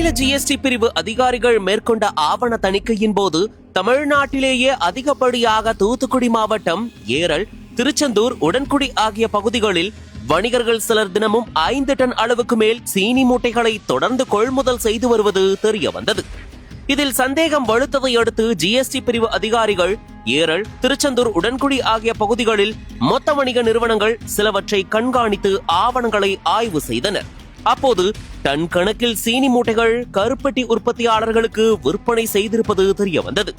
மாநில ஜிஎஸ்டி பிரிவு அதிகாரிகள் மேற்கொண்ட ஆவண தணிக்கையின் போது தமிழ்நாட்டிலேயே அதிகப்படியாக தூத்துக்குடி மாவட்டம், ஏரல், திருச்செந்தூர், உடன்குடி ஆகிய பகுதிகளில் வணிகர்கள் சிலர் தினமும் 5 டன் அளவுக்கு மேல் சீனி மூட்டைகளை தொடர்ந்து கொள்முதல் செய்து வருவது தெரிய வந்தது. இதில் சந்தேகம் வலுத்ததை அடுத்து ஜிஎஸ்டி பிரிவு அதிகாரிகள் ஏரல், திருச்செந்தூர், உடன்குடி ஆகிய பகுதிகளில் மொத்த வணிக நிறுவனங்கள் சிலவற்றை கண்காணித்து ஆவணங்களை ஆய்வு செய்தனர். அப்போது டன் கணக்கில் சீனி மூட்டைகள் கருப்பட்டி உற்பத்தியாளர்களுக்கு விற்பனை செய்திருப்பது தெரிய வந்தது.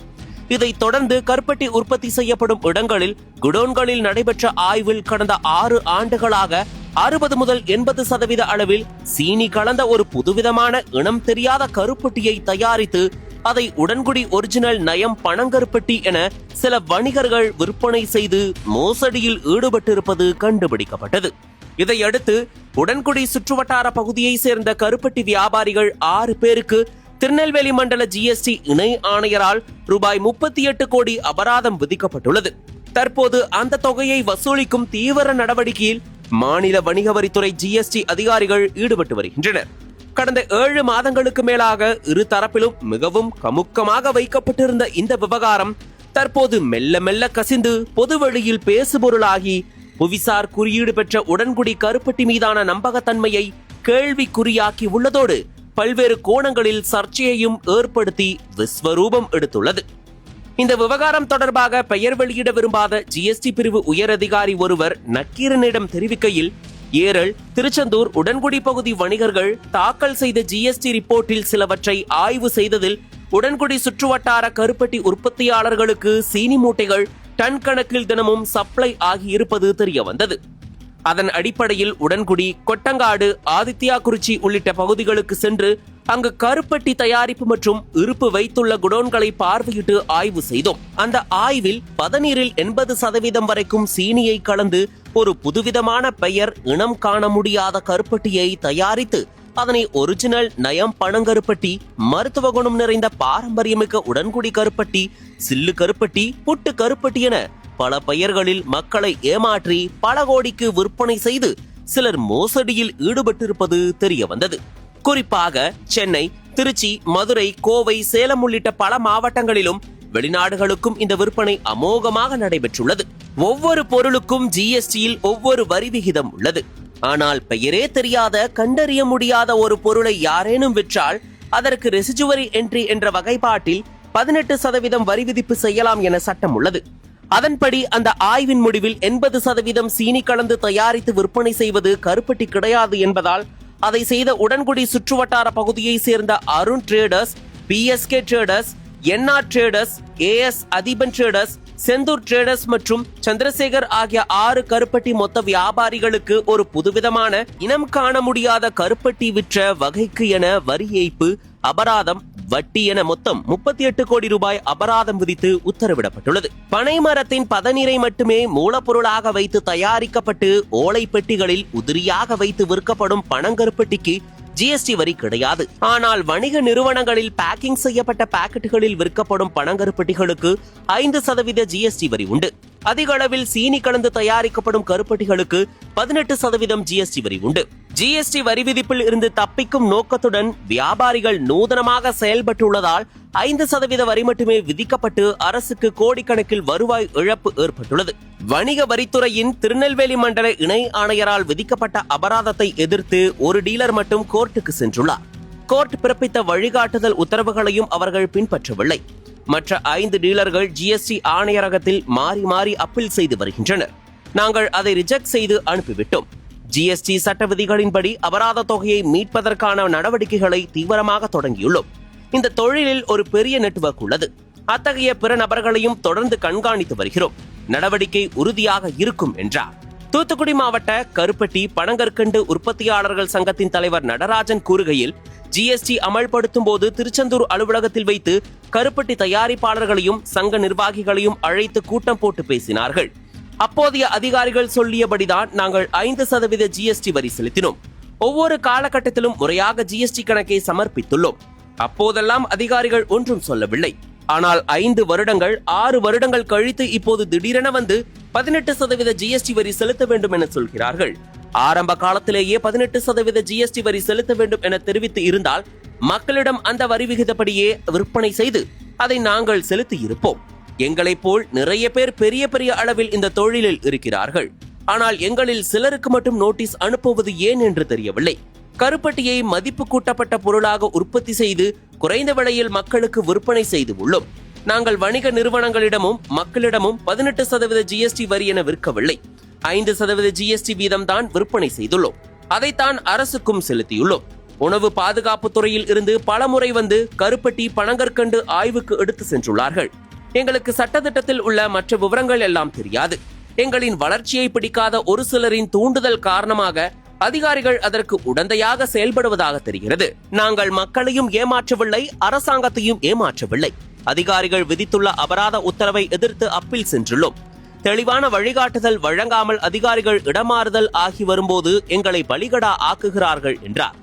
இதைத் தொடர்ந்து கருப்பட்டி உற்பத்தி செய்யப்படும் இடங்களில் குடோன்களில் நடைபெற்ற ஆய்வில் கடந்த 6 ஆண்டுகளாக 60 முதல் 80% அளவில் சீனி கலந்த ஒரு புதுவிதமான இனம் தெரியாத கருப்பட்டியை தயாரித்து அதை உடன்குடி ஒரிஜினல் நயம் பனங்கருப்பட்டி என சில வணிகர்கள் விற்பனை செய்து மோசடியில் ஈடுபட்டிருப்பது கண்டுபிடிக்கப்பட்டது. இதையடுத்து உடன்குடி சுற்றுவட்டார பகுதியை சேர்ந்த கருப்பட்டி வியாபாரிகள் 6 பேருக்கு திருநெல்வேலி மண்டல ஜிஎஸ்டி இணை ஆணையரால் ரூபாய் 38 கோடி அபராதம் விதிக்கப்பட்டுள்ளது. தற்போது அந்த தொகையை வசூலிக்கும் தீவிர நடவடிக்கையில் மாநில வணிக வரித்துறை ஜிஎஸ்டி அதிகாரிகள் ஈடுபட்டு வருகின்றனர். கடந்த 7 மாதங்களுக்கு மேலாக இரு தரப்பிலும் மிகவும் கமுக்கமாக வைக்கப்பட்டிருந்த இந்த விவகாரம் தற்போது மெல்ல மெல்ல கசிந்து பொதுவெளியில் பேசுபொருளாகி புவிசார் குறியீடு பெற்ற உடன்குடி கருப்பட்டி மீதான நம்பகத்தன்மையை கேள்விக்குறியாக்கி உள்ளதோடு பல்வேறு கோணங்களில் சர்ச்சையையும் ஏற்படுத்தி விஸ்வரூபம் எடுத்துள்ளது. இந்த விவகாரம் தொடர்பாக பெயர் வெளியிட விரும்பாத ஜிஎஸ்டி பிரிவு உயரதிகாரி ஒருவர் நக்கீரனிடம் தெரிவிக்கையில், ஏரல், திருச்செந்தூர், உடன்குடி பகுதி வணிகர்கள் தாக்கல் செய்த ஜிஎஸ்டி ரிப்போர்ட்டில் சிலவற்றை ஆய்வு செய்ததில் உடன்குடி சுற்றுவட்டார கருப்பட்டி உற்பத்தியாளர்களுக்கு சீனி மூட்டைகள் டன் கணக்கில் தினமும் சப்ளை ஆகியிருப்பது தெரிய வந்தது. அதன் அடிப்படையில் உடன்குடி, கொட்டங்காடு, ஆதித்யாகுறிச்சி உள்ளிட்ட பகுதிகளுக்கு சென்று அங்கு கருப்பட்டி தயாரிப்பு மற்றும் இருப்பு வைத்துள்ள குடோன்களை பார்வையிட்டு ஆய்வு செய்தோம். அந்த ஆய்வில் பதநீரில் 80% வரைக்கும் சீனியை கலந்து ஒரு புதுவிதமான பெயர் இனம் காண முடியாத கருப்பட்டியை தயாரித்து அதனை ஒரிஜினல் நயம் பனங்கருப்பட்டி, மருத்துவ குணம் நிறைந்த பாரம்பரியமிக்க உடன்குடி கருப்பட்டி, சில்லு கருப்பட்டி, புட்டு கருப்பட்டி என பல பெயர்களில் மக்களை ஏமாற்றி பல கோடிக்கு விற்பனை செய்து சிலர் மோசடியில் ஈடுபட்டிருப்பது தெரிய வந்தது. குறிப்பாக சென்னை, திருச்சி, மதுரை, கோவை, சேலம் உள்ளிட்ட பல மாவட்டங்களிலும் வெளிநாடுகளுக்கும் இந்த விற்பனை அமோகமாக நடைபெற்றுள்ளது. ஒவ்வொரு பொருளுக்கும் ஜிஎஸ்டியில் ஒவ்வொரு வரி விகிதம் உள்ளது. ஆனால் பெயரே தெரியாத, கண்டறிய முடியாத ஒரு பொருளை யாரேனும் விற்றால் அதற்கு ரெசிஜுவரி என்ட்ரி என்ற வகைப்பாட்டில் 18% வரி விதிப்பு செய்யலாம் என சட்டம் உள்ளது. அதன்படி அந்த ஆய்வின் முடிவில் 80% சீனி கலந்து தயாரித்து விற்பனை செய்வது கருப்பட்டி கிடையாது என்பதால் அதை செய்த உடன்குடி சுற்றுவட்டார பகுதியை சேர்ந்த Arun traders, PSK traders, NR traders, AS Athiban traders, Senthur traders மற்றும் சந்திரசேகர் ஆகிய 6 கருப்பட்டி மொத்த வியாபாரிகளுக்கு ஒரு புதுவிதமான இனம் காண முடியாத கருப்பட்டி விற்ற வகைக்கு என வரி ஏய்ப்பு, அபராதம், வட்டி என மொத்தம் 38 கோடி ரூபாய் அபராதம் விதித்து உத்தரவிடப்பட்டுள்ளது. பனை மரத்தின் பதநீரை மட்டுமே மூலப்பொருளாக வைத்து தயாரிக்கப்பட்டு ஓலை பெட்டிகளில் உதிரியாக வைத்து விற்கப்படும் பனங்கருப்பட்டிக்கு ஜிஎஸ்டி வரி கிடையாது. ஆனால் வணிக நிறுவனங்களில் பேக்கிங் செய்யப்பட்ட பாக்கெட்டுகளில் விற்கப்படும் பனங்கருப்பட்டிகளுக்கு 5% ஜிஎஸ்டி வரி உண்டு. அதிக அளவில் சீனி கலந்து தயாரிக்கப்படும் கருப்பட்டிகளுக்கு 18% ஜிஎஸ்டி வரி உண்டு. ஜிஎஸ்டி வரி விதிப்பில் இருந்து தப்பிக்கும் நோக்கத்துடன் வியாபாரிகள் நூதனமாக செயல்பட்டுள்ளதால் 5% வரி மட்டுமே விதிக்கப்பட்டு அரசுக்கு கோடிக்கணக்கில் வருவாய் இழப்பு ஏற்பட்டுள்ளது. வணிக வரித்துறையின் திருநெல்வேலி மண்டல இணை ஆணையரால் விதிக்கப்பட்ட அபராதத்தை எதிர்த்து ஒரு டீலர் மட்டும் கோர்ட்டுக்கு சென்றுள்ளார். கோர்ட் பிறப்பித்த வழிகாட்டுதல் உத்தரவுகளையும் அவர்கள் பின்பற்றவில்லை. மற்ற 5 டீலர்கள் ஜிஎஸ்டி ஆணையரகத்தில் மாறி மாறி அப்பீல் செய்து வருகின்றனர். நாங்கள் அதை ரிஜெக்ட் செய்து அனுப்பிவிட்டோம். ஜிஎஸ்டி சட்ட விதிகளின்படி அபராத தொகையை மீட்பதற்கான நடவடிக்கைகளை தீவிரமாக தொடங்கியுள்ளோம். இந்த தொழிலில் ஒரு பெரிய நெட்வொர்க் உள்ளது. அத்தகைய பிற நபர்களையும் தொடர்ந்து கண்காணித்து வருகிறோம். நடவடிக்கை உறுதியாக இருக்கும் என்றார். தூத்துக்குடி மாவட்ட கருப்பட்டி பனங்கற்கண்டு உற்பத்தியாளர்கள் சங்கத்தின் தலைவர் நடராஜன் கூறுகையில், ஜிஎஸ்டி அமல்படுத்தும் போது திருச்செந்தூர் அலுவலகத்தில் வைத்து கருப்பட்டி தயாரிப்பாளர்களையும் சங்க நிர்வாகிகளையும் அழைத்து கூட்டம் போட்டு பேசினார்கள். அப்போதைய அதிகாரிகள் சொல்லியபடிதான் நாங்கள் 5% ஜிஎஸ்டி வரி செலுத்தினோம். ஒவ்வொரு காலகட்டத்திலும் முறையாக ஜிஎஸ்டி கணக்கை சமர்ப்பித்துள்ளோம். அப்போதெல்லாம் அதிகாரிகள் ஒன்றும் சொல்லவில்லை. ஆனால் 5 வருடங்கள் 6 வருடங்கள் கழித்து இப்போது திடீரென வந்து 18% ஜிஎஸ்டி வரி செலுத்த வேண்டும் என சொல்கிறார்கள். ஆரம்ப காலத்திலேயே 18% ஜிஎஸ்டி வரி செலுத்த வேண்டும் என தெரிவித்து இருந்தால் மக்களிடம் அந்த வரி விகிதப்படியே விற்பனை செய்து அதை நாங்கள் செலுத்தி இருப்போம். எங்களைப் போல் நிறைய பேர் பெரிய பெரிய அளவில் இந்த தொழிலில் இருக்கிறார்கள். ஆனால் எங்களில் சிலருக்கு மட்டும் நோட்டீஸ் அனுப்புவது ஏன் என்று தெரியவில்லை. கருப்பட்டியை மதிப்பு கூட்டப்பட்ட பொருளாக உற்பத்தி செய்து குறைந்த விலையில் மக்களுக்கு விற்பனை செய்து உள்ளோம். நாங்கள் வணிக நிறுவனங்களிடமும் மக்களிடமும் 18% GST வரி என விற்கவில்லை. 5% GST வீதம் தான் விற்பனை செய்துள்ளோம். அதைத்தான் அரசுக்கும் செலுத்தியுள்ளோம். உணவு பாதுகாப்பு துறையில் இருந்து பலமுறை வந்து கருப்பட்டி பனங்கற்கண்டு ஆய்வுக்கு எடுத்து சென்றுள்ளார்கள். எங்களுக்கு சட்டத்திட்டத்தில் உள்ள மற்ற விவரங்கள் எல்லாம் தெரியாது. எங்களின் வளர்ச்சியை பிடிக்காத ஒரு சிலரின் தூண்டுதல் காரணமாக அதிகாரிகள் அதற்கு உடந்தையாக செயல்படுவதாக தெரிகிறது. நாங்கள் மக்களையும் ஏமாற்றவில்லை, அரசாங்கத்தையும் ஏமாற்றவில்லை. அதிகாரிகள் விதித்துள்ள அபராத உத்தரவை எதிர்த்து அப்பீல் சென்றுள்ளோம். தெளிவான வழிகாட்டுதல் வழங்காமல் அதிகாரிகள் இடமாறுதல் ஆகி வரும்போது எங்களை பலிகடா ஆக்குகிறார்கள் என்றார்.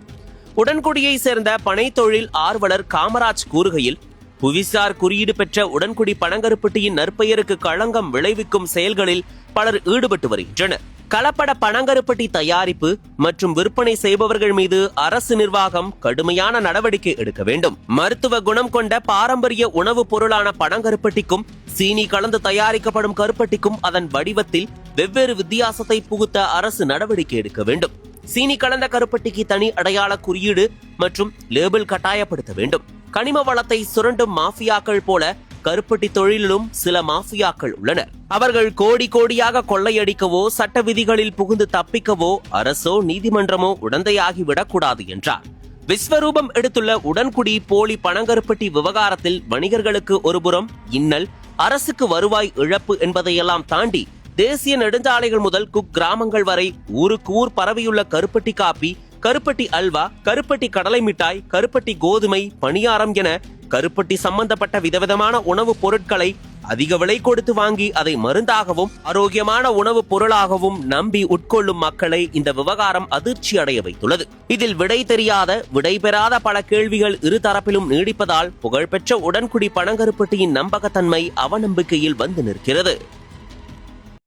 உடன்குடியை சேர்ந்த பனை தொழில் ஆர்வலர் காமராஜ் கூறுகையில், புவிசார் குறியீடு பெற்ற உடன்குடி பனங்கருப்பட்டியின் நற்பெயருக்கு களங்கம் விளைவிக்கும் செயல்களில் பலர் ஈடுபட்டு வருகின்றனர். கலப்பட பனங்கருப்பட்டி தயாரிப்பு மற்றும் விற்பனை செய்பவர்கள் மீது அரசு நிர்வாகம் கடுமையான நடவடிக்கை எடுக்க வேண்டும். மருத்துவ குணம் கொண்ட பாரம்பரிய உணவுப் பொருளான பனங்கருப்பட்டிக்கும் சீனி கலந்து தயாரிக்கப்படும் கருப்பட்டிக்கும் அதன் வடிவத்தில் வெவ்வேறு வித்தியாசத்தை புகுத்த அரசு நடவடிக்கை எடுக்க வேண்டும். சீனி கலந்த கருப்பட்டிக்கு தனி அடையாள குறியீடு மற்றும் லேபிள் கட்டாயப்படுத்த வேண்டும். கனிம வளத்தை சுரண்டும் மாஃபியாக்கள் போல கருப்பட்டி தொழிலிலும் சில மாஃபியாக்கள் உள்ளனர். அவர்கள் கோடி கோடியாக கொள்ளையடிக்கவோ சட்ட விதிகளில் புகுந்து தப்பிக்கவோ அரசோ நீதிமன்றமோ உடந்தையாகி விடக்கூடாது என்றார். விஸ்வரூபம் எடுத்துள்ள உடன்குடி போலி பனங்கருப்பட்டி விவகாரத்தில் வணிகர்களுக்கு ஒருபுறம் இன்னல், அரசுக்கு வருவாய் இழப்பு என்பதையெல்லாம் தாண்டி தேசிய நெடுஞ்சாலைகள் முதல் குக்கிராமங்கள் வரை ஊருக்கு ஊர் பரவியுள்ள கருப்பட்டி காப்பி, கருப்பட்டி அல்வா, கருப்பட்டி கடலை மிட்டாய், கருப்பட்டி கோதுமை, பணியாரம் என கருப்பட்டி சம்பந்தப்பட்ட விதவிதமான உணவுப் பொருட்களை அதிக விலை கொடுத்து வாங்கி அதை மருந்தாகவும் ஆரோக்கியமான உணவுப் பொருளாகவும் நம்பி உட்கொள்ளும் மக்களை இந்த விவகாரம் அதிர்ச்சி அடைய வைத்துள்ளது. இதில் விடை தெரியாத, விடை பெறாத பல கேள்விகள் இரு தரப்பிலும் நீடிப்பதால் புகழ்பெற்ற உடன்குடி பனங்கருப்பட்டியின் நம்பகத்தன்மை அவநம்பிக்கையில் வந்து நிற்கிறது.